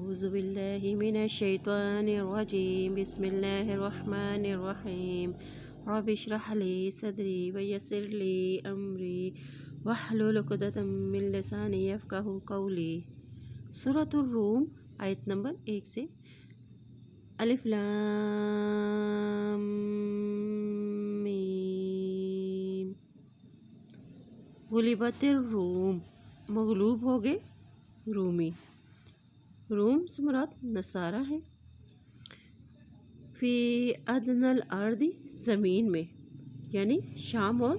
أعوذ بالله من الشيطان الرجيم بسم الله الرحمن الرحيم رب اشرح لي صدري ويسر لي أمري واحلل عقدة من لساني يفقهوا قولي سورة الروم آیت نمبر 1 سے الف لام میم غلبت الروم مغلوب ہو گئے رومی روم سے مراد نصارہ ہے فی ادنی الارض زمین میں یعنی شام اور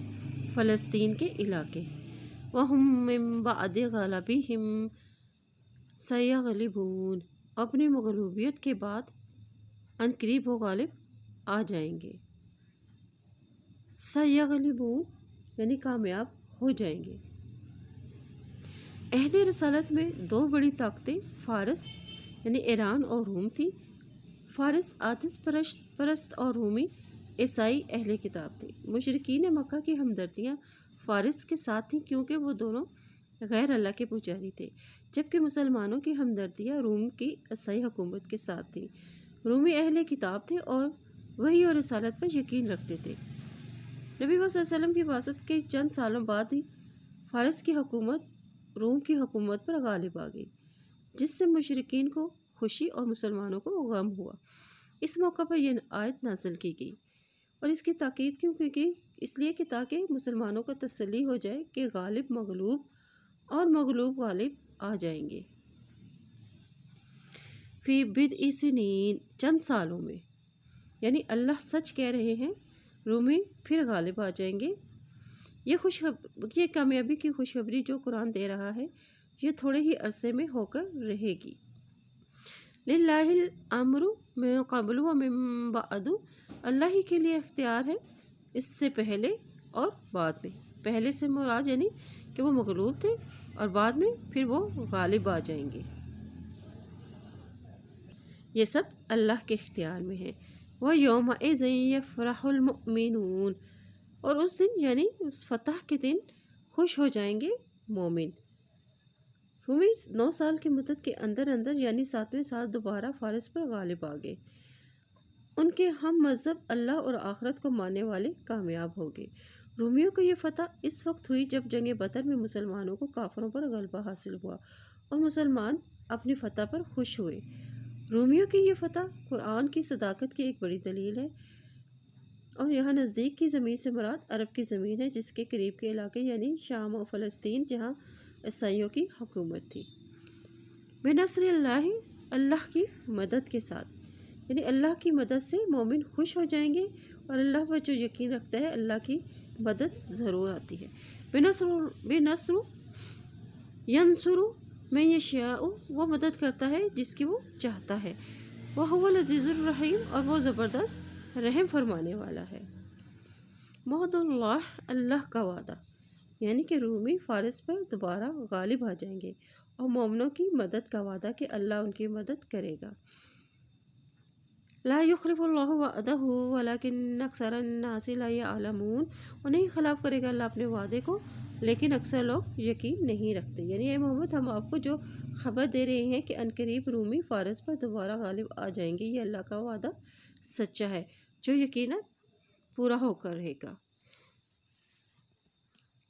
فلسطین کے علاقے وہم من بعد غلبہم سیغلبون اپنی مغلوبیت کے بعد عنقریب وہ غالب آ جائیں گے سیغلبون یعنی کامیاب ہو جائیں گے عہد رسالت میں دو بڑی طاقتیں فارس یعنی ایران اور روم تھی فارس آتش پرست اور رومی عیسائی اہل کتاب تھے مشرکین مکہ کی ہمدردیاں فارس کے ساتھ تھیں کیونکہ وہ دونوں غیر اللہ کے پجاری تھے جبکہ مسلمانوں کی ہمدردیاں روم کی عیسائی حکومت کے ساتھ تھیں رومی اہل کتاب تھے اور وحی اور رسالت پر یقین رکھتے تھے نبی صلی اللہ علیہ وسلم کی بعثت کے چند سالوں بعد ہی فارس کی حکومت روم کی حکومت پر غالب آ گئی جس سے مشرکین کو خوشی اور مسلمانوں کو غم ہوا اس موقع پر یہ آیت نازل کی گئی اور اس کی تاکید کیوں کی گئی اس لیے کہ تاکہ مسلمانوں کو تسلی ہو جائے کہ غالب مغلوب اور مغلوب غالب آ جائیں گے فی بدء سنین چند سالوں میں یعنی اللہ سچ کہہ رہے ہیں رومی پھر غالب آ جائیں گے یہ کامیابی کی خوشخبری جو قرآن دے رہا ہے یہ تھوڑے ہی عرصے میں ہو کر رہے گی للہ الامر من قبل و من بعد اللہ ہی کے لیے اختیار ہے اس سے پہلے اور بعد میں پہلے سے مراد یعنی کہ وہ مغلوب تھے اور بعد میں پھر وہ غالب آ جائیں گے یہ سب اللہ کے اختیار میں ہے وَيَوْمَئِذٍ يَفْرَحُ الْمُؤْمِنُونَ اور اس دن یعنی اس فتح کے دن خوش ہو جائیں گے مومن رومی 9 سال کی مدت کے اندر یعنی 7ویں سال دوبارہ فارس پر غالب آ گئے ان کے ہم مذہب اللہ اور آخرت کو ماننے والے کامیاب ہو گئے رومیوں کو یہ فتح اس وقت ہوئی جب جنگ بدر میں مسلمانوں کو کافروں پر غلبہ حاصل ہوا اور مسلمان اپنی فتح پر خوش ہوئے رومیوں کی یہ فتح قرآن کی صداقت کی ایک بڑی دلیل ہے اور یہاں نزدیک کی زمین سے مراد عرب کی زمین ہے جس کے قریب کے علاقے یعنی شام و فلسطین جہاں عیسائیوں کی حکومت تھی بنصر اللہ اللہ کی مدد کے ساتھ یعنی اللہ کی مدد سے مومن خوش ہو جائیں گے اور اللہ پر جو یقین رکھتا ہے اللہ کی مدد ضرور آتی ہے بنصر ینصر من یشاء وہ مدد کرتا ہے جس کی وہ چاہتا ہے وہو العزیز الرحیم اور وہ زبردست رحم فرمانے والا ہے وعد اللہ اللہ کا وعدہ یعنی کہ رومی فارس پر دوبارہ غالب آ جائیں گے اور مومنوں کی مدد کا وعدہ کہ اللہ ان کی مدد کرے گا لا یخلف اللہ وعدہ ولکن اکثر الناس لا یعلمون اور نہیں خلاف کرے گا اللہ اپنے وعدے کو لیکن اکثر لوگ یقین نہیں رکھتے یعنی اے محمد ہم آپ کو جو خبر دے رہے ہیں کہ عنقریب رومی فارس پر دوبارہ غالب آ جائیں گے یہ اللہ کا وعدہ سچا ہے جو یقیناً پورا ہو کر رہے گا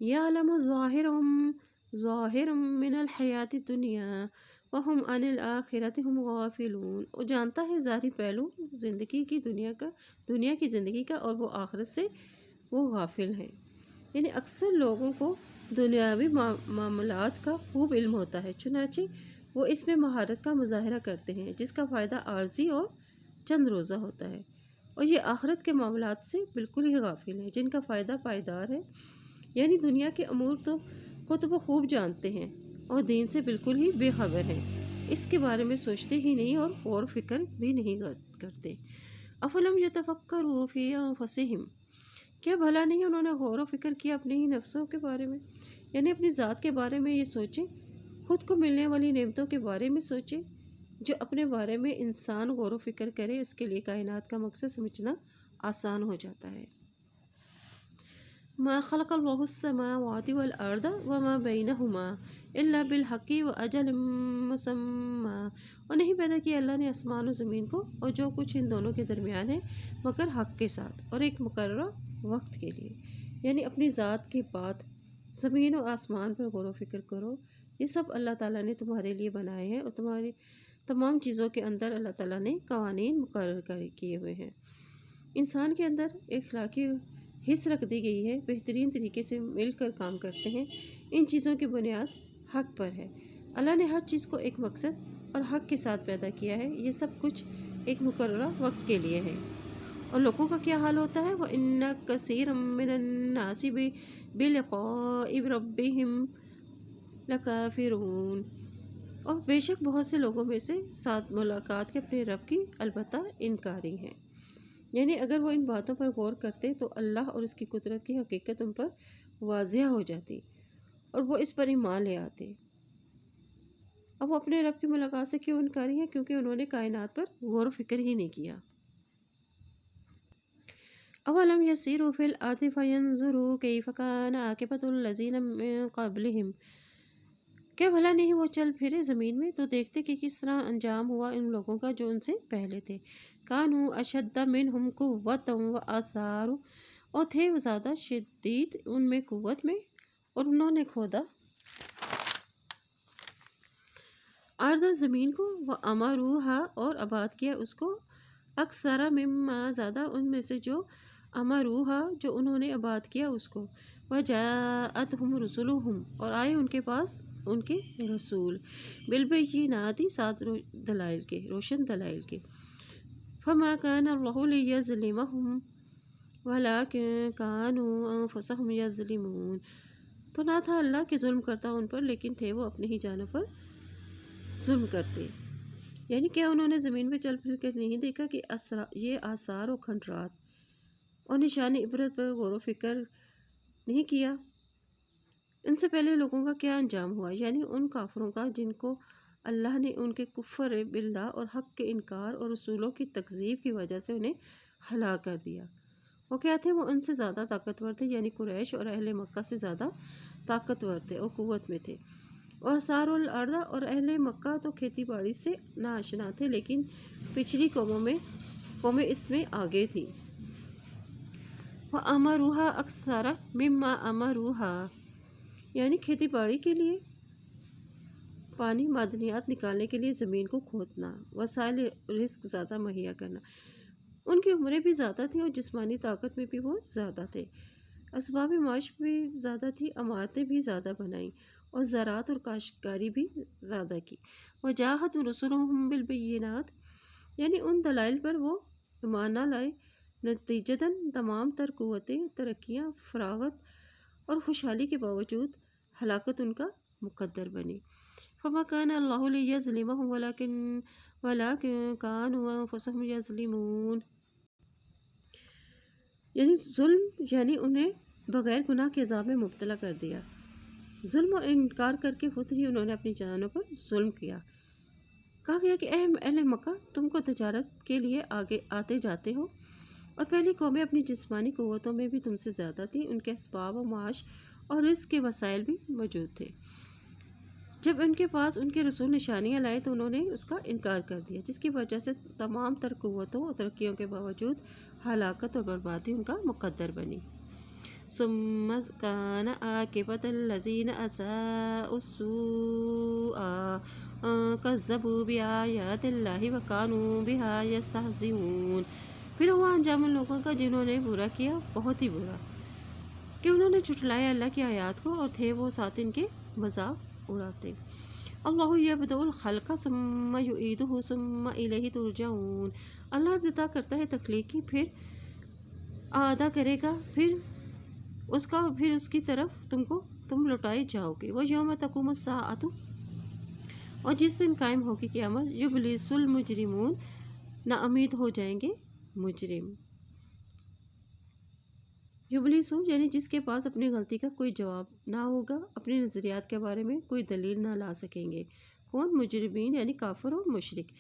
یعلم ظاہر من الحیات الدنیا وہم عن الآخرۃ ہم غافلون وہ جانتا ہے ظاہری پہلو زندگی کی دنیا کی زندگی کا اور وہ آخرت سے وہ غافل ہیں یعنی اکثر لوگوں کو دنیاوی معاملات کا خوب علم ہوتا ہے چنانچہ وہ اس میں مہارت کا مظاہرہ کرتے ہیں جس کا فائدہ عارضی اور چند روزہ ہوتا ہے اور یہ آخرت کے معاملات سے بالکل ہی غافل ہیں جن کا فائدہ پائیدار ہے یعنی دنیا کے امور کو تو وہ خوب جانتے ہیں اور دین سے بالکل ہی بے خبر ہیں اس کے بارے میں سوچتے ہی نہیں اور غور و فکر بھی نہیں کرتے افلم یتفکروا فی انفسہم کیا بھلا نہیں انہوں نے غور و فکر کیا اپنے ہی نفسوں کے بارے میں یعنی اپنی ذات کے بارے میں یہ سوچیں خود کو ملنے والی نعمتوں کے بارے میں سوچیں جو اپنے بارے میں انسان غور و فکر کرے اس کے لیے کائنات کا مقصد سمجھنا آسان ہو جاتا ہے ما خلق اللہ السماوات والارض وما بینہما الا بالحق واجل مسمى، اور نہیں پیدا کیا اللہ نے آسمان و زمین کو اور جو کچھ ان دونوں کے درمیان ہے مگر حق کے ساتھ اور ایک مقررہ وقت کے لیے۔ یعنی اپنی ذات کی بات، زمین و آسمان پر غور و فکر کرو، یہ سب اللہ تعالیٰ نے تمہارے لیے بنائے ہیں، اور تمہاری تمام چیزوں کے اندر اللہ تعالیٰ نے قوانین مقرر کیے ہوئے ہیں۔ انسان کے اندر اخلاقی حص رکھ دی گئی ہے، بہترین طریقے سے مل کر کام کرتے ہیں۔ ان چیزوں کی بنیاد حق پر ہے۔ اللہ نے ہر چیز کو ایک مقصد اور حق کے ساتھ پیدا کیا ہے، یہ سب کچھ ایک مقررہ وقت کے لیے ہے۔ اور لوگوں کا کیا حال ہوتا ہے؟ وَإِنَّ كَثِيرًا مِّنَ النَّاسِ بِلِقَاءِ رَبِّهِمْ لَكَافِرُونَ، اور بے شک بہت سے لوگوں میں سے ساتھ ملاقات کے اپنے رب کی البتہ انکاری ہیں۔ یعنی اگر وہ ان باتوں پر غور کرتے تو اللہ اور اس کی قدرت کی حقیقت ان پر واضح ہو جاتی اور وہ اس پر ایمان لے آتے۔ اب وہ اپنے رب کی ملاقات سے کیوں انکاری ہیں؟ کیونکہ انہوں نے کائنات پر غور و فکر ہی نہیں کیا۔ اولم یسیروا فی الارض فینظروا کیف کان عاقبۃ الذین من قبلہم، کیا بھلا نہیں وہ چل پھرے زمین میں تو دیکھتے کہ کس طرح انجام ہوا ان لوگوں کا جو ان سے پہلے تھے۔ کانوا اشد منہم قوۃ وآثاروا، اور تھے وہ زیادہ شدید ان میں قوت میں، اور انہوں نے کھودا ارض زمین کو، وامروہا اور آباد کیا اس کو، اکثر مما زیادہ ان میں سے جو امروہا جو انہوں نے آباد کیا اس کو، وجاءتہم رسلہم اور آئے ان کے پاس ان کے رسول، بالبینات سات دلائل کے، روشن دلائل کے۔ فما کان اللہ لیظلمہم ولکن کانوا انفسہم یظلمون، تو نہ تھا اللہ کہ ظلم کرتا ان پر، لیکن تھے وہ اپنی ہی جانوں پر ظلم کرتے۔ یعنی کیا انہوں نے زمین پہ چل پھر کر نہیں دیکھا کہ یہ آثار و کھنڈرات اور نشانی عبرت پر غور و فکر نہیں کیا؟ ان سے پہلے لوگوں کا کیا انجام ہوا، یعنی ان کافروں کا جن کو اللہ نے ان کے کفر باللہ اور حق کے انکار اور رسولوں کی تکذیب کی وجہ سے انہیں ہلاک کر دیا۔ وہ کیا تھے؟ وہ ان سے زیادہ طاقتور تھے، یعنی قریش اور اہل مکہ سے زیادہ طاقتور تھے اور قوت میں تھے۔ وآثار الارض، اور اہل مکہ تو کھیتی باڑی سے ناآشنا تھے، لیکن پچھلی قومیں اس میں آگے تھیں۔ وَأَمَرُوهَا أَكْثَرَ مِمَّا أَمَرُوهَا، یعنی کھیتی باڑی کے لیے پانی، معدنیات نکالنے کے لیے زمین کو کھودنا، وسائل رزق زیادہ مہیا کرنا۔ ان کی عمریں بھی زیادہ تھیں اور جسمانی طاقت میں بھی وہ زیادہ تھے، اسباب معاش بھی زیادہ تھی، عمارتیں بھی زیادہ بنائیں اور زراعت اور کاشتکاری بھی زیادہ کی۔ وجاءتہم رسلہم بالبینات، یعنی ان دلائل پر وہ ایمان نہ لائے، نتیجتاً تمام تر قوتیں، ترقیاں، فراغت اور خوشحالی کے باوجود ہلاکت ان کا مقدر بنی۔ فما کان اللہ لیظلمہم ولکن کانوا انفسہم یظلمون، یعنی ظلم، یعنی انہیں بغیر گناہ کے عذاب میں مبتلا کر دیا۔ ظلم اور انکار کر کے خود ہی انہوں نے اپنی جانوں پر ظلم کیا۔ کہا گیا کہ اے اہل مکہ، تم کو تجارت کے لیے آگے آتے جاتے ہو، اور پہلی قومیں اپنی جسمانی قوتوں میں بھی تم سے زیادہ تھیں، ان کے اسباب و معاش اور رزق کے وسائل بھی موجود تھے۔ جب ان کے پاس ان کے رسول نشانیاں لائے تو انہوں نے اس کا انکار کر دیا، جس کی وجہ سے تمام تر قوتوں اور ترقیوں کے باوجود ہلاکت اور بربادی ان کا مقدر بنی۔ ثم كان عاقبة الذين أساءوا السوء كذبوا بآيات الله وكانوا بها يستهزئون، پھر ہوا انجام ان لوگوں کا جنہوں نے برا کیا، بہت ہی برا، کہ انہوں نے جھٹلایا اللہ کی آیات کو اور تھے وہ ساتھ ان کے مذاق اڑاتے۔ اللہ یبدأ الخلق ثم یعیدہ ثم الیہ ترجعون، اللہ ابتدا کرتا ہے تخلیق کی، پھر اعادہ کرے گا، پھر اس کی طرف تم لوٹائے جاؤ گے۔ وَيَوْمَ تَقُومُ السَّاعَةُ، اور جس دن قائم ہوگی قیامت، یبلس المجرمون، نا امید ہو جائیں گے مجرم۔ یبلسو یعنی جس کے پاس اپنی غلطی کا کوئی جواب نہ ہوگا، اپنے نظریات کے بارے میں کوئی دلیل نہ لا سکیں گے۔ کون؟ مجرمین، یعنی کافر اور مشرک،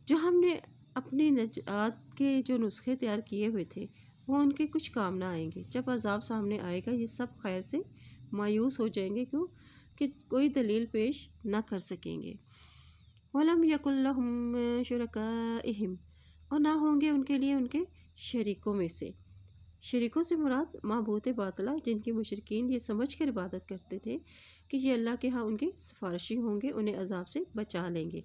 جو ہم نے اپنی نجات کے جو نسخے تیار کیے ہوئے تھے وہ ان کے کچھ کام نہ آئیں گے۔ جب عذاب سامنے آئے گا یہ سب خیر سے مایوس ہو جائیں گے، کیوں کہ کوئی دلیل پیش نہ کر سکیں گے۔ وَلَمْ يَكُنْ لَهُمْ شُرَكَائِهِمْ، اور نہ ہوں گے ان کے لیے ان کے شریکوں میں سے۔ شریکوں سے مراد معبود باطلہ، جن کے مشرکین یہ سمجھ کر عبادت کرتے تھے کہ یہ اللہ کے ہاں ان کے سفارشی ہوں گے، انہیں عذاب سے بچا لیں گے۔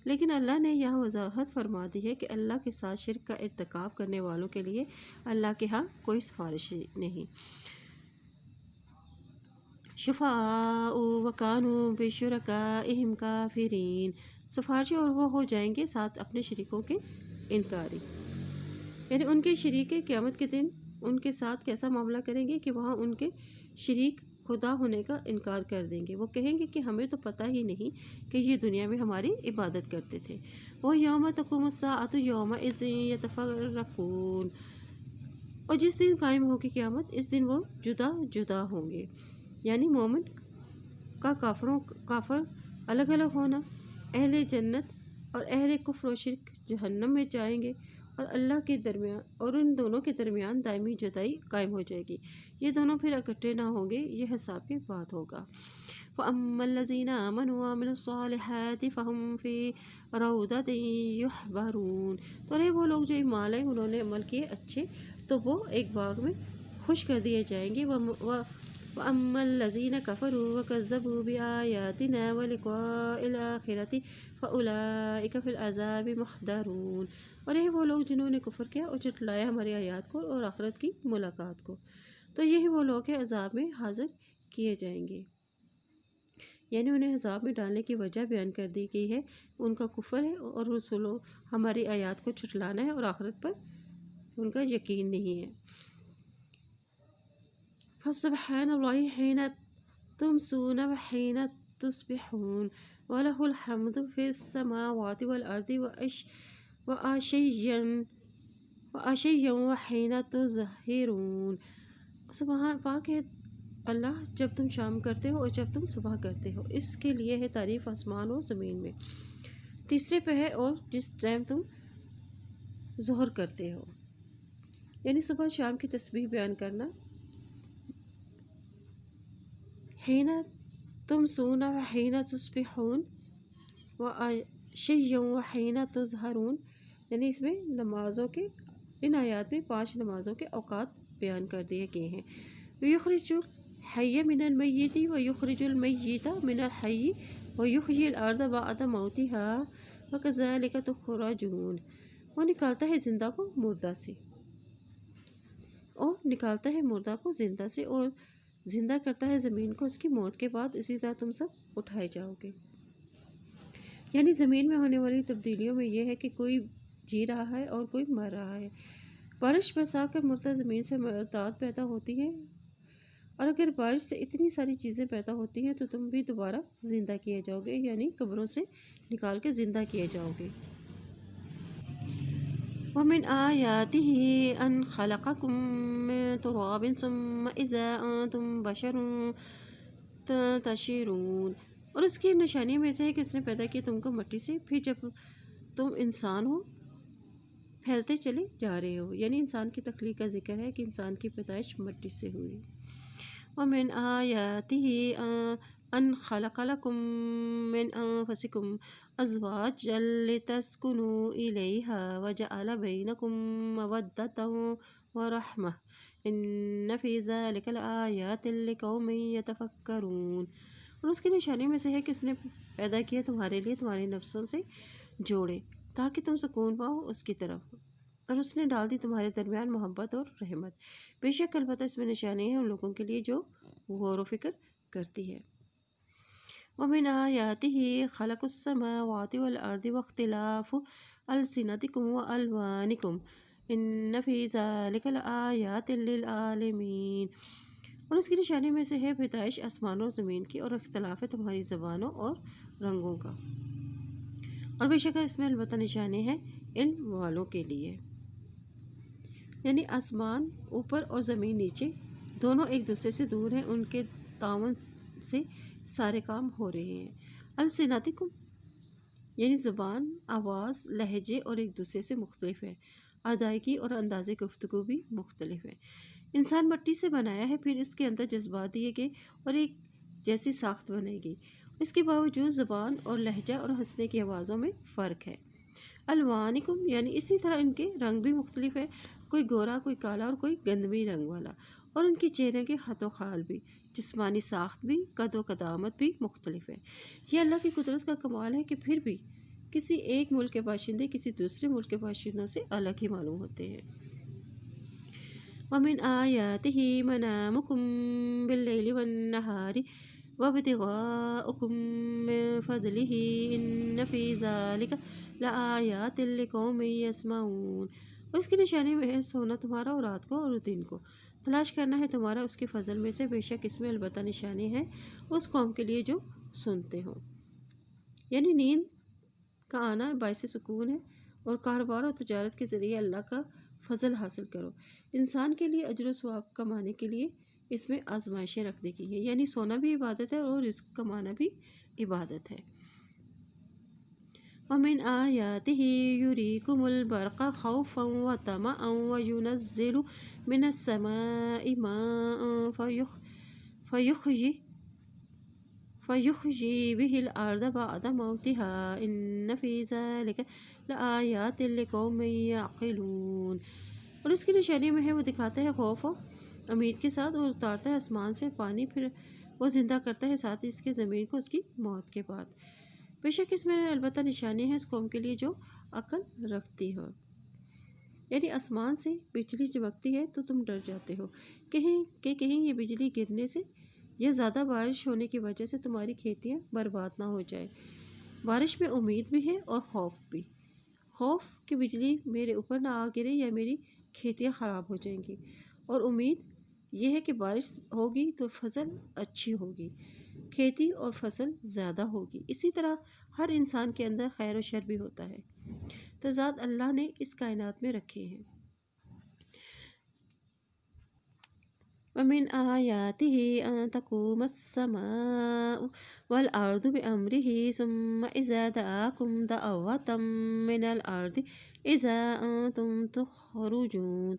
لیکن اللہ نے یہاں وضاحت فرما دی ہے کہ اللہ کے ساتھ شرک کا ارتکاب کرنے والوں کے لیے اللہ کے ہاں کوئی سفارشی نہیں۔ شفعاء وکانوا بشرکائہم کافرین، سفارشی اور وہ ہو جائیں گے ساتھ اپنے شریکوں کے انکاری، یعنی ان کے شریک قیامت کے دن ان کے ساتھ کیسا معاملہ کریں گے کہ وہاں ان کے شریک خدا ہونے کا انکار کر دیں گے۔ وہ کہیں گے کہ ہمیں تو پتہ ہی نہیں کہ یہ دنیا میں ہماری عبادت کرتے تھے۔ وہ یوم تقوم الساعۃ یومئذ یتفرقون، اور جس دن قائم ہوگی قیامت اس دن وہ جدا جدا ہوں گے، یعنی مومن کا کافر الگ الگ ہونا، اہل جنت اور اہل کفر و شرک جہنم میں جائیں گے، اور اللہ کے درمیان اور ان دونوں کے درمیان دائمی جدائی قائم ہو جائے گی، یہ دونوں پھر اکٹھے نہ ہوں گے، یہ حساب کے بعد ہوگا۔ فَأَمَّا الَّذِينَ آمَنُوا وَعَمِلُوا الصَّالِحَاتِ فَهُمْ فِي رَوْضَةٍ يُحْبَرُونَ، تو رہے وہ لوگ جو ایمان لائے انہوں نے عمل کیے اچھے تو وہ ایک باغ میں خوش کر دیے جائیں گے۔ وَأَمَّا الَّذِينَ كَفَرُوا وَكَذَّبُوا بِآيَاتِنَا وَلِقَاءِ الْآخِرَةِ فَأُولَٰئِكَ فِي الْعَذَابِ مُحْضَرُونَ، اور یہ وہ لوگ جنہوں نے کفر کیا اور جھٹلایا ہماری آیات کو اور آخرت کی ملاقات کو، تو یہی وہ لوگ ہیں عذاب میں حاضر کیے جائیں گے، یعنی انہیں عذاب میں ڈالنے کی وجہ بیان کر دی گئی ہے، ان کا کفر ہے اور رسولوں ہماری آیات کو جھٹلانا ہے اور آخرت پر ان کا یقین نہیں ہے۔ فَسُبْحَانَ اللَّهِ حِينَ تُمْسُونَ وَحِينَ تُصْبِحُونَ وَلَهُ الْحَمْدُ فِي السَّمَاوَاتِ وَالْأَرْضِ وَعَشِيًّا وَحِينَ تُظْهِرُونَ، سبحان پاک ہے اللہ جب تم شام کرتے ہو اور جب تم صبح کرتے ہو، اس کے لیے ہے تعریف آسمان و زمین میں، تیسرے پہر اور جس ٹائم تم ظہر کرتے ہو، یعنی صبح شام کی تسبیح بیان کرنا۔ حین تمسون وحین تصبحون وعشیا وحین تظہرون، یعنی اس میں نمازوں کے ان آیات میں 5 نمازوں کے اوقات بیان کر دیے گئے ہیں۔ یخرج الحی من المیت ویخرج المیت من الحی ویحیی الارض بعد موتها وکذالک تخرجون، وہ نکالتا ہے زندہ کو مردہ سے اور نکالتا ہے مردہ کو زندہ سے، اور زندہ کرتا ہے زمین کو اس کی موت کے بعد، اسی طرح تم سب اٹھائے جاؤ گے۔ یعنی زمین میں ہونے والی تبدیلیوں میں یہ ہے کہ کوئی جی رہا ہے اور کوئی مر رہا ہے، بارش برسا کر مردہ زمین سے معدات پیدا ہوتی ہیں، اور اگر بارش سے اتنی ساری چیزیں پیدا ہوتی ہیں تو تم بھی دوبارہ زندہ کیے جاؤ گے، یعنی قبروں سے نکال کے زندہ کیے جاؤ گے۔ وَمِنْ آيَاتِهِ أَنْ خَلَقَكُم مِّن تُرَابٍ ثُمَّ إِذَا أَنْتُمْ بَشَرٌ تَنتَشِرُونَ، اور اس کی نشانی میں سے ہے کہ اس نے پیدا کیا تم کو مٹی سے، پھر جب تم انسان ہو پھیلتے چلے جا رہے ہو، یعنی انسان کی تخلیق کا ذکر ہے کہ انسان کی پیدائش مٹی سے ہوئی۔ وَمِنْ آيَاتِهِ أَنْ خَلَقَ لَكُم مِّنْ أَنفُسِكُمْ أَزْوَاجًا لِتَسْكُنُوا إِلَيْهَا وَجَعَلَ بَيْنَكُم مَّوَدَّةً وَرَحْمَةً إِنَّ فِي ذَلِكَ لَآيَاتٍ لِقَوْمٍ يَتَفَكَّرُونَ، اور اس کی نشانی میں سے ہے کہ اس نے پیدا کیا تمہارے لیے تمہارے نفسوں سے جوڑے تاکہ تم سکون پاؤ اس کی طرف، اور اس نے ڈال دی تمہارے درمیان محبت اور رحمت، بے شک البتہ اس میں نشانی ہے ان لوگوں کے لیے جو غور و فکر کرتی ہے۔ وَمِنْ آيَاتِهِ خَلْقُ السَّمَاوَاتِ وَالْأَرْضِ وَاخْتِلَافُ أَلْسِنَتِكُمْ وَأَلْوَانِكُمْ إِنَّ فِي ذَلِكَ لَآيَاتٍ لِلْعَالِمِينَ، اور اس کی نشانی میں سے ہے پیدائش آسمان اور زمین کی اور اختلاف ہے تمہاری زبانوں اور رنگوں کا، اور بے شک اس میں البتہ نشانی ہے علم والوں کے لیے، یعنی آسمان اوپر اور زمین نیچے دونوں ایک دوسرے سے دور ہیں، ان کے تعاون سے سارے کام ہو رہے ہیں۔ السنتکم یعنی زبان، آواز، لہجے اور ایک دوسرے سے مختلف ہے، ادائیگی اور انداز گفتگو بھی مختلف ہے۔ انسان مٹی سے بنایا ہے، پھر اس کے اندر جذبات دیے گئے اور ایک جیسی ساخت بنے گی۔ اس کے باوجود زبان اور لہجہ اور ہنسنے کی آوازوں میں فرق ہے۔ الوانکم یعنی اسی طرح ان کے رنگ بھی مختلف ہے، کوئی گورا، کوئی کالا اور کوئی گندمی رنگ والا، اور ان کے چہرے کے خط و خال بھی، جسمانی ساخت بھی، قد و قدامت بھی مختلف ہے۔ یہ اللہ کی قدرت کا کمال ہے کہ پھر بھی کسی ایک ملک کے باشندے کسی دوسرے ملک کے باشندوں سے الگ ہی معلوم ہوتے ہیں۔ وَمِنْ آيَاتِهِ مَنَامُكُمْ بِاللَّيْلِ وَالنَّهَارِ وَابْتِغَاؤُكُمْ مِنْ فَضْلِهِ إِنَّ فِي ذَلِكَ لَآيَاتٍ لِقَوْمٍ يَسْمَعُونَ۔ اور اس کی نشانی میں ہے سونا تمہارا اور رات کو اور دن کو تلاش کرنا ہے تمہارا اس کے فضل میں سے، بے شک اس میں البتہ نشانی ہے اس قوم کے لیے جو سنتے ہوں۔ یعنی نیند کا آنا باعث سکون ہے، اور کاروبار اور تجارت کے ذریعے اللہ کا فضل حاصل کرو۔ انسان کے لیے اجر و ثواب کمانے کے لیے اس میں آزمائشیں رکھ دی گئی ہیں، یعنی سونا بھی عبادت ہے اور رزق کمانا بھی عبادت ہے۔ وَمِنْ آيَاتِهِ يُرِيكُمُ الْبَرْقَ خَوْفًا وَطَمَعًا وَيُنَزِّلُ مِنَ السَّمَاءِ مَاءً فَيُحْيِي بِهِ الْأَرْضَ بَعْدَ مَوْتِهَا إِنَّ فِي ذَلِكَ لَآيَاتٍ لِقَوْمٍ يَعْقِلُونَ۔ اور اس کی نشانی میں ہے وہ دکھاتا ہے خوف و امید کے ساتھ، اور اتارتا ہے آسمان سے پانی، پھر وہ زندہ کرتا ہے ساتھ ہی اس کے زمین کو اس کی موت کے بعد۔ بے شک اس میں البتہ نشانی ہے اس قوم کے لیے جو عقل رکھتی ہو۔ یعنی آسمان سے بجلی چمکتی ہے تو تم ڈر جاتے ہو کہیں یہ بجلی گرنے سے یا زیادہ بارش ہونے کی وجہ سے تمہاری کھیتیاں برباد نہ ہو جائے۔ بارش میں امید بھی ہے اور خوف بھی، خوف کہ بجلی میرے اوپر نہ آ گرے یا میری کھیتیاں خراب ہو جائیں گی، اور امید یہ ہے کہ بارش ہوگی تو فصل اچھی ہوگی، کھیتی اور فصل زیادہ ہوگی۔ اسی طرح ہر انسان کے اندر خیر و شر بھی ہوتا ہے، تضاد اللہ نے اس کائنات میں رکھے ہیں۔ وَمِنْ آيَاتِهِ أَن تَقُومَ السَّمَاءُ وَالْأَرْضُ بِأَمْرِهِ ثُمَّ إِذَا دَعَاكُمْ دَعْوَةً مِّنَ الْأَرْضِ إِذَا أَنْتُمْ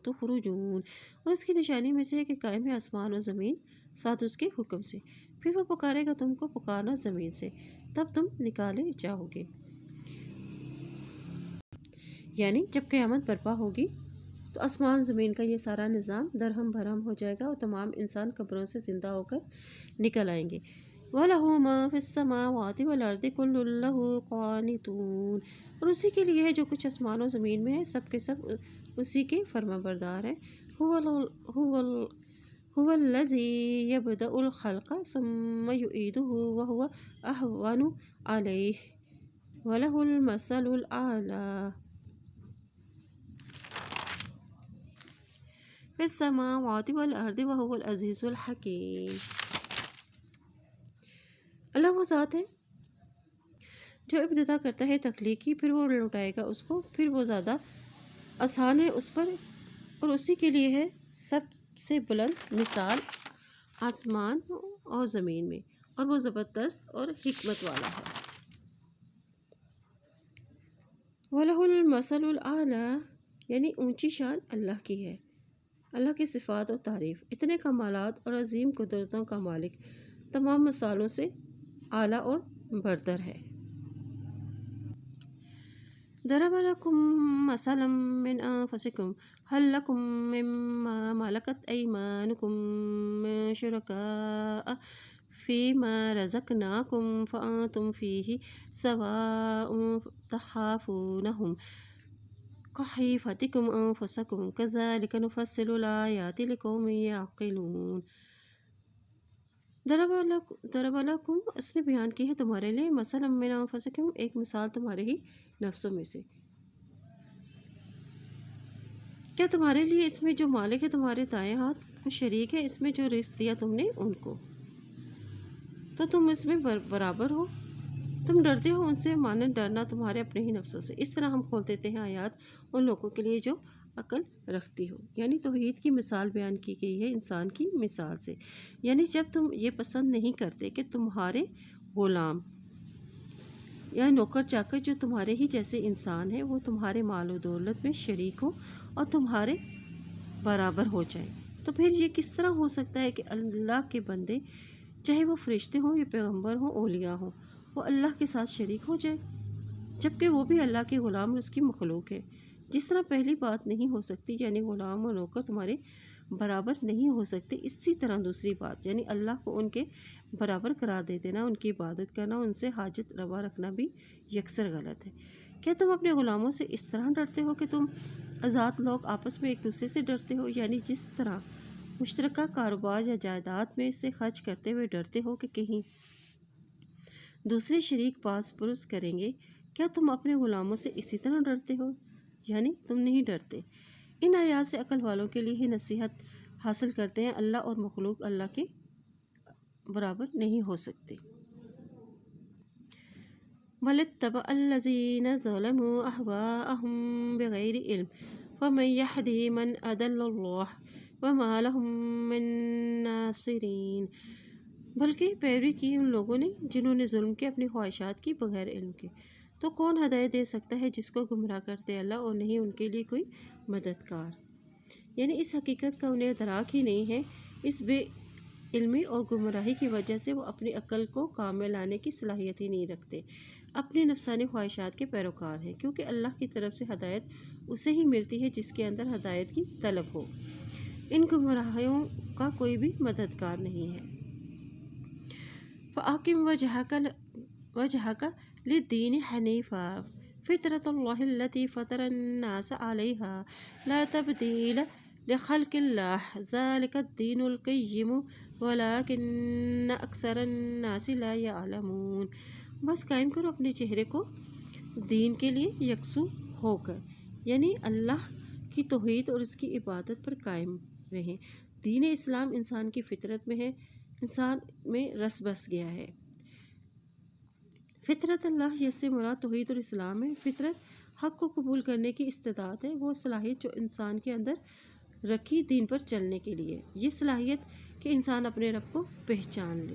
تُخْرُجُونَ۔ اور اس کی نشانی میں سے ہے کہ قائم ہے آسمان و زمین ساتھ اس کے حکم سے، پھر وہ پکارے گا تم کو پکارنا زمین سے، تب تم نکالے جاؤ گے۔ یعنی جب قیامت برپا ہوگی تو آسمان زمین کا یہ سارا نظام درہم بھرہم ہو جائے گا اور تمام انسان قبروں سے زندہ ہو کر نکل آئیں گے۔ وَلَهُ مَا فِي السَّمَاوَاتِ وَالْأَرْضِ كُلٌّ لَهُ قَانِتُونَ۔ اور اسی کے لیے ہے جو کچھ آسمان و زمین میں ہے، سب کے سب اسی کے فرما بردار ہیں۔ هُوَ الَّذِي يَبْدَأُ الْخَلْقَ ثُمَّ يُعِيدُهُ وَهُوَ أَهْوَنُ عَلَيْهِ وَلَهُ الْمَثَلُ الْأَعْلَىٰ فِي السَّمَاوَاتِ وَالْأَرْضِ وَهُوَ الْعَزِيزُ الْحَكِيمُ۔ اللہ وہ ذات ہے جو ابتدا کرتا ہے تخلیق کی، پھر وہ لوٹائے گا اس کو، پھر وہ زیادہ آسان ہے اس پر، اور اسی کے لیے ہے سب سے بلند مثال آسمان اور زمین میں، اور وہ زبردست اور حکمت والا ہے۔ وَلَهُ الْمَثَلُ الْأَعْلَىٰ یعنی اونچی شان اللہ کی ہے۔ اللہ کی صفات و تعریف، اتنے کمالات اور عظیم قدرتوں کا مالک، تمام مثالوں سے اعلیٰ اور برتر ہے۔ ضرب لكم مثلا من أنفسكم هل لكم مما ملكت أيمانكم من شركاء فيما رزقناكم فأنتم فيه سواء تخافونهم كخيفتكم أنفسكم كذلك نفصل الآيات لقوم يعقلون۔ ضرب لکم اس نے بیان کی ہے تمہارے لیے، مثلا من انفسکم ایک مثال تمہارے ہی نفسوں میں سے۔ کیا تمہارے لیے اس میں جو مالک ہے تمہارے دائیں ہاتھ کچھ شریک ہے اس میں جو رزق دیا تم نے ان کو، تو تم اس میں برابر ہو، تم ڈرتے ہو ان سے مانند ڈرنا تمہارے اپنے ہی نفسوں سے۔ اس طرح ہم کھول دیتے ہیں آیات ان لوگوں کے لیے جو عقل رکھتی ہو۔ یعنی توحید کی مثال بیان کی گئی ہے انسان کی مثال سے، یعنی جب تم یہ پسند نہیں کرتے کہ تمہارے غلام یا نوکر چاکر جو تمہارے ہی جیسے انسان ہیں وہ تمہارے مال و دولت میں شریک ہو اور تمہارے برابر ہو جائیں، تو پھر یہ کس طرح ہو سکتا ہے کہ اللہ کے بندے چاہے وہ فرشتے ہوں یا پیغمبر ہوں اولیاء ہوں وہ اللہ کے ساتھ شریک ہو جائے، جبکہ وہ بھی اللہ کے غلام اور اس کی مخلوق ہے۔ جس طرح پہلی بات نہیں ہو سکتی یعنی غلام و نوکر تمہارے برابر نہیں ہو سکتے، اسی طرح دوسری بات یعنی اللہ کو ان کے برابر قرار دے دینا، ان کی عبادت کرنا، ان سے حاجت روا رکھنا بھی یکسر غلط ہے۔ کیا تم اپنے غلاموں سے اس طرح ڈرتے ہو کہ تم آزاد لوگ آپس میں ایک دوسرے سے ڈرتے ہو، یعنی جس طرح مشترکہ کاروبار یا جائیداد میں سے خرچ کرتے ہوئے ڈرتے ہو کہ کہیں دوسرے شریک پاس پرس کریں گے، کیا تم اپنے غلاموں سے اسی طرح ڈرتے ہو؟ یعنی تم نہیں ڈرتے۔ ان آیات سے عقل والوں کے لیے ہی نصیحت حاصل کرتے ہیں، اللہ اور مخلوق اللہ کے برابر نہیں ہو سکتے۔ بل اتبع الذین ظلموا اہواءهم بغیر علم فمن یہدی من اضل اللہ وما لهم من ناصرین۔ بلکہ پیروی کی ان لوگوں نے جنہوں نے ظلم کے اپنی خواہشات کی بغیر علم کے، تو کون ہدایت دے سکتا ہے جس کو گمراہ کرتے اللہ، اور نہیں ان کے لیے کوئی مددگار۔ یعنی اس حقیقت کا انہیں ادراک ہی نہیں ہے، اس بے علمی اور گمراہی کی وجہ سے وہ اپنی عقل کو کام میں لانے کی صلاحیت ہی نہیں رکھتے، اپنی نفسانی خواہشات کے پیروکار ہیں، کیونکہ اللہ کی طرف سے ہدایت اسے ہی ملتی ہے جس کے اندر ہدایت کی طلب ہو۔ ان گمراہیوں کا کوئی بھی مددگار نہیں ہے۔ فَأَقِمْ وَجْهَكَ لِلدِّينِ حَنِيفًا فِطْرَتَ اللَّهِ الَّتِي فَطَرَ النَّاسَ عَلَيْهَا لَا تَبْدِيلَ لِخَلْقِ اللَّهِ ذَلِكَ الدِّينُ الْقَيِّمُ وَلَكِنَّ أَكْثَرَ النَّاسِ لَا يَعْلَمُونَ۔ بس قائم کرو اپنے چہرے کو دین کے لیے یکسو ہو کر، یعنی اللہ کی توحید اور اس کی عبادت پر قائم رہیں۔ دین اسلام انسان کی فطرت میں ہے، انسان میں رس بس گیا ہے۔ فطرت اللہ اس سے مراد توحید اور اسلام ہے۔ فطرت حق کو قبول کرنے کی استعداد ہے، وہ صلاحیت جو انسان کے اندر رکھی دین پر چلنے کے لیے، یہ صلاحیت کہ انسان اپنے رب کو پہچان لے۔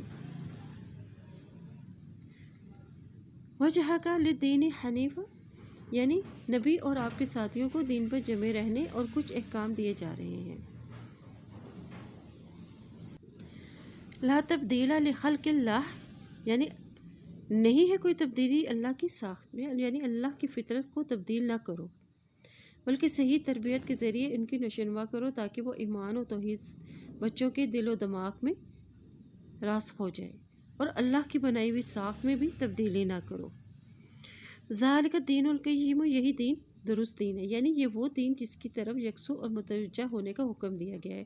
وجہک للدین حنیفا یعنی نبی اور آپ کے ساتھیوں کو دین پر جمے رہنے اور کچھ احکام دیے جا رہے ہیں۔ لا تبدیل لخلق اللہ یعنی نہیں ہے کوئی تبدیلی اللہ کی ساخت میں، یعنی اللہ کی فطرت کو تبدیل نہ کرو، بلکہ صحیح تربیت کے ذریعے ان کی نشوونما کرو تاکہ وہ ایمان و توحید بچوں کے دل و دماغ میں راسخ ہو جائے، اور اللہ کی بنائی ہوئی ساخت میں بھی تبدیلی نہ کرو۔ ذالک الدین القیم یہی دین درست دین ہے، یعنی یہ وہ دین جس کی طرف یکسو اور متوجہ ہونے کا حکم دیا گیا ہے،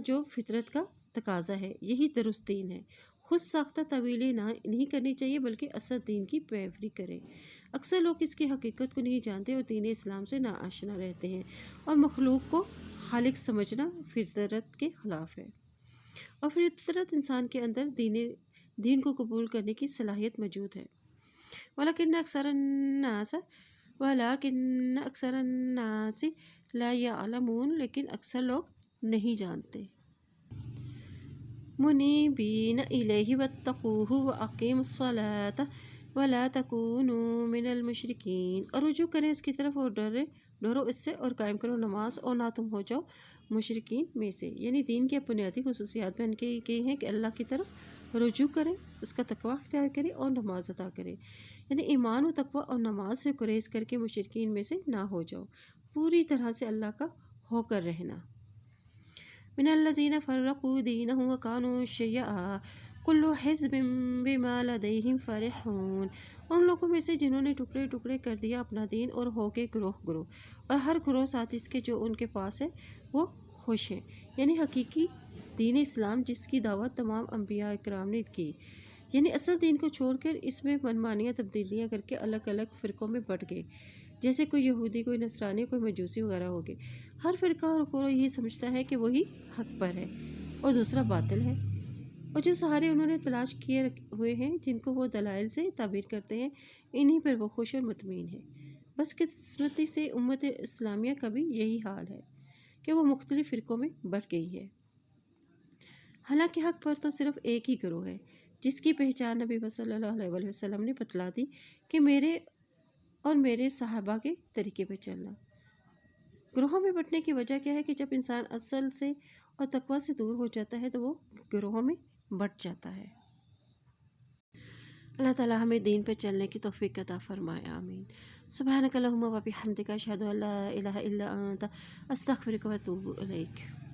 جو فطرت کا تقاضا ہے، یہی درست دین ہے۔ خود ساختہ تعویلیں نہیں کرنی چاہیے بلکہ اصل دین کی پیروی کریں۔ اکثر لوگ اس کی حقیقت کو نہیں جانتے اور دین اسلام سے ناآشنا رہتے ہیں، اور مخلوق کو خالق سمجھنا فطرت کے خلاف ہے، اور فطرت انسان کے اندر دین کو قبول کرنے کی صلاحیت موجود ہے۔ وَلَكِنَّ أَكْثَرَ النَّاسِ لَا يَعْلَمُونَ لیکن اکثر لوگ نہیں جانتے۔ مُنِيبِينَ إِلَيْهِ وَاتَّقُوهُ وَأَقِيمُوا الصَّلَاةَ وَلَا تَكُونُوا مِنَ الْمُشْرِكِينَ، اور رجوع کریں اس کی طرف اور ڈرو اس سے، اور قائم کرو نماز اور نہ تم ہو جاؤ مشرکین میں سے۔ یعنی دین کی بنیادی خصوصیات بیان کی گئی ہیں کہ اللہ کی طرف رجوع کریں، اس کا تقوی اختیار کریں اور نماز ادا کریں، یعنی ایمان و تقوی اور نماز سے گریز کر کے مشرکین میں سے نہ ہو جاؤ، پوری طرح سے اللہ کا ہو کر رہنا۔ من الذین فرقوا دینهم وکانوا شیعا کل حزب بما لدیہم فرحون، ان لوگوں میں سے جنہوں نے ٹکڑے ٹکڑے کر دیا اپنا دین اور ہو کے گروہ، اور ہر گروہ ساتھ اس کے جو ان کے پاس ہے وہ خوش ہیں۔ یعنی حقیقی دین اسلام جس کی دعوت تمام انبیاء اکرام نے کی، یعنی اصل دین کو چھوڑ کر اس میں منمانیاں تبدیلیاں کر کے الگ الگ فرقوں میں بٹ گئے، جیسے کوئی یہودی، کوئی نصرانی، کوئی مجوسی وغیرہ ہو گئے۔ ہر فرقہ اور گروہ یہی سمجھتا ہے کہ وہی حق پر ہے اور دوسرا باطل ہے، اور جو سہارے انہوں نے تلاش کیے ہوئے ہیں جن کو وہ دلائل سے تعبیر کرتے ہیں، انہی پر وہ خوش اور مطمئن ہیں۔ بس قسمتی سے امت اسلامیہ کا بھی یہی حال ہے کہ وہ مختلف فرقوں میں بٹ گئی ہے، حالانکہ حق پر تو صرف ایک ہی گروہ ہے جس کی پہچان نبی صلی اللہ علیہ وسلم نے بتلا دی کہ میرے اور میرے صحابہ کے طریقے پہ چلنا۔ گروہوں میں بٹنے کی وجہ کیا ہے کہ جب انسان اصل سے اور تقویٰ سے دور ہو جاتا ہے تو وہ گروہوں میں بٹ جاتا ہے۔ اللہ تعالیٰ ہمیں دین پہ چلنے کی توفیق عطا فرمائے، آمین۔ سبحانک اللہم و بحمدک، اشہد ان لا الہ الا انت، استغفرک و اتوب الیک۔